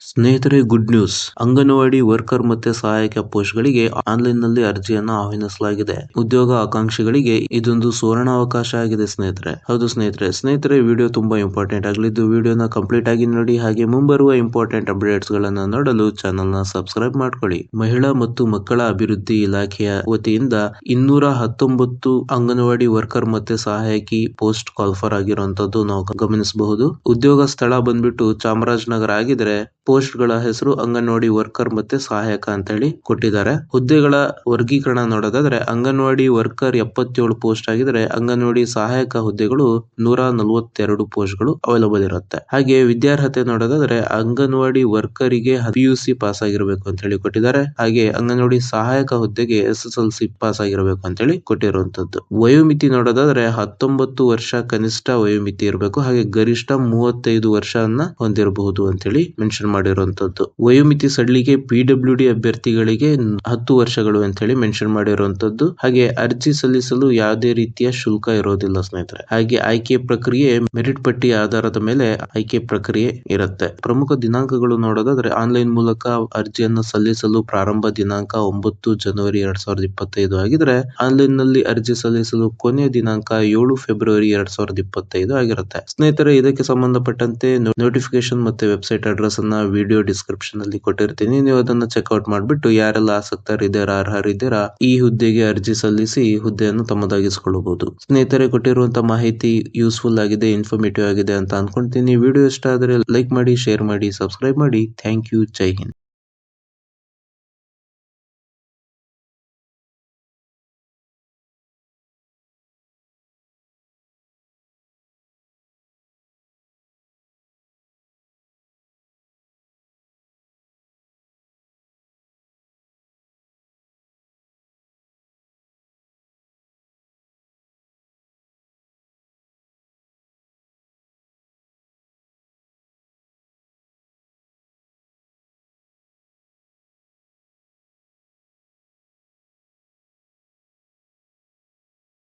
ಸ್ನೇಹಿತರೆ, good news. Anganwadi worker ಮತ್ತೆ ಸಹಾಯಕ ಪೋಸ್ಟ್ಗಳಿಗೆ ಆನ್ಲೈನ್ನಲ್ಲಿ ಅರ್ಜಿಯನ್ನು ಆಹ್ವಾನಿಸಲಾಗಿದೆ. ಉದ್ಯೋಗ ಆಕಾಂಕ್ಷಿಗಳಿಗೆ ಇದೊಂದು ಸುವರ್ಣಾವಕಾಶ ಆಗಿದೆ ಸ್ನೇಹಿತರೆ. ಹೌದು ಸ್ನೇಹಿತರೆ, ವಿಡಿಯೋ ತುಂಬಾ ಇಂಪಾರ್ಟೆಂಟ್ ಆಗಲಿದ್ದು ವಿಡಿಯೋನ ಕಂಪ್ಲೀಟ್ ಆಗಿ ನೋಡಿ. ಹಾಗೆ ಮುಂಬರುವ ಇಂಪಾರ್ಟೆಂಟ್ ಅಪ್ಡೇಟ್ಸ್ ಗಳನ್ನ ನೋಡಲು ಚಾನೆಲ್ ನ ಸಬ್ಸ್ಕ್ರೈಬ್ ಮಾಡ್ಕೊಳ್ಳಿ. ಮಹಿಳಾ ಮತ್ತು ಮಕ್ಕಳ ಅಭಿವೃದ್ಧಿ ಇಲಾಖೆಯ ವತಿಯಿಂದ 219 ಅಂಗನವಾಡಿ ವರ್ಕರ್ ಮತ್ತೆ ಸಹಾಯಕಿ ಪೋಸ್ಟ್ ಕಾಲ್ಫರ್ ಆಗಿರುವಂತದ್ದು ನಾವು ಗಮನಿಸಬಹುದು. ಉದ್ಯೋಗ ಸ್ಥಳ ಬಂದ್ಬಿಟ್ಟು ಚಾಮರಾಜನಗರ ಆಗಿದ್ರೆ ಪೋಸ್ಟ್ ಗಳ ಹೆಸರು ಅಂಗನವಾಡಿ ವರ್ಕರ್ ಮತ್ತೆ ಸಹಾಯಕ ಅಂತ ಹೇಳಿ ಕೊಟ್ಟಿದ್ದಾರೆ. ಹುದ್ದೆಗಳ ವರ್ಗೀಕರಣ ನೋಡೋದಾದ್ರೆ ಅಂಗನವಾಡಿ ವರ್ಕರ್ 77 ಪೋಸ್ಟ್ ಆಗಿದ್ರೆ ಅಂಗನವಾಡಿ ಸಹಾಯಕ ಹುದ್ದೆಗಳು 142 ಪೋಸ್ಟ್ ಗಳು ಅವೈಲಬಲ್ ಇರುತ್ತೆ. ಹಾಗೆ ವಿದ್ಯಾರ್ಹತೆ ನೋಡೋದಾದ್ರೆ ಅಂಗನವಾಡಿ ವರ್ಕರಿಗೆ PUC ಪಾಸ್ ಆಗಿರಬೇಕು ಅಂತ ಹೇಳಿ ಕೊಟ್ಟಿದ್ದಾರೆ. ಹಾಗೆ ಅಂಗನವಾಡಿ ಸಹಾಯಕ ಹುದ್ದೆಗೆ SSLC ಪಾಸ್ ಆಗಿರಬೇಕು ಅಂತ ಹೇಳಿ ಕೊಟ್ಟಿರುವಂತದ್ದು. ವಯೋಮಿತಿ ನೋಡೋದಾದ್ರೆ 19 ವರ್ಷ ಕನಿಷ್ಠ ವಯೋಮಿತಿ ಇರಬೇಕು. ಹಾಗೆ ಗರಿಷ್ಠ 35 ವರ್ಷವನ್ನ ಹೊಂದಿರಬಹುದು ಅಂತ ಹೇಳಿ ಮೆನ್ಷನ್ ಮಾಡಿರುವಂತದ್ದು. ವಯೋಮಿತಿ ಸಡಿಲಿಕೆ PWD ಅಭ್ಯರ್ಥಿಗಳಿಗೆ 10 ವರ್ಷಗಳು ಅಂತ ಹೇಳಿ ಮೆನ್ಷನ್ ಮಾಡಿರುವಂತದ್ದು. ಹಾಗೆ ಅರ್ಜಿ ಸಲ್ಲಿಸಲು ಯಾವುದೇ ರೀತಿಯ ಶುಲ್ಕ ಇರೋದಿಲ್ಲ ಸ್ನೇಹಿತರೆ. ಹಾಗೆ ಆಯ್ಕೆ ಪ್ರಕ್ರಿಯೆ ಮೆರಿಟ್ ಪಟ್ಟಿ ಆಧಾರದ ಮೇಲೆ ಆಯ್ಕೆ ಪ್ರಕ್ರಿಯೆ ಇರುತ್ತೆ. ಪ್ರಮುಖ ದಿನಾಂಕಗಳು ನೋಡೋದಾದ್ರೆ ಆನ್ಲೈನ್ ಮೂಲಕ ಅರ್ಜಿಯನ್ನು ಸಲ್ಲಿಸಲು ಪ್ರಾರಂಭ ದಿನಾಂಕ 9 ಜನವರಿ 2025 ಆಗಿದ್ರೆ ಆನ್ಲೈನ್ ನಲ್ಲಿ ಅರ್ಜಿ ಸಲ್ಲಿಸಲು ಕೊನೆಯ ದಿನಾಂಕ 7 ಫೆಬ್ರವರಿ 2025 ಆಗಿರುತ್ತೆ. ಸ್ನೇಹಿತರೆ, ಇದಕ್ಕೆ ಸಂಬಂಧಪಟ್ಟಂತೆ ನೋಟಿಫಿಕೇಶನ್ ಮತ್ತೆ ವೆಬ್ಸೈಟ್ ಅಡ್ರೆಸ್ ಅನ್ನ ವಿಡಿಯೋ ಡಿಸ್ಕ್ರಿಪ್ಷನ್ ಅಲ್ಲಿ ಕೊಟ್ಟಿರ್ತೀನಿ. ನೀವು ಅದನ್ನ ಚೆಕ್ಔಟ್ ಮಾಡ್ಬಿಟ್ಟು ಯಾರೆಲ್ಲ ಆಸಕ್ತರಿದ್ದೀರಾ, ಅರ್ಹರಿದ್ದೀರಾ ಈ ಹುದ್ದೆಗೆ ಅರ್ಜಿ ಸಲ್ಲಿಸಿ ಹುದ್ದೆಯನ್ನು ತಮ್ಮದಾಗಿಸಿಕೊಳ್ಳಬಹುದು. ಸ್ನೇಹಿತರೆ, ಕೊಟ್ಟಿರುವಂತಹ ಮಾಹಿತಿ ಯೂಸ್ಫುಲ್ ಆಗಿದೆ, ಇನ್ಫಾರ್ಮೇಟಿವ್ ಆಗಿದೆ ಅಂತ ಅನ್ಕೊಂತೀನಿ. ವಿಡಿಯೋ ಇಷ್ಟ ಆದರೆ ಲೈಕ್ ಮಾಡಿ, ಶೇರ್ ಮಾಡಿ, ಸಬ್ಸ್ಕ್ರೈಬ್ ಮಾಡಿ. Thank you. ಜೈ ಹಿಂದ್.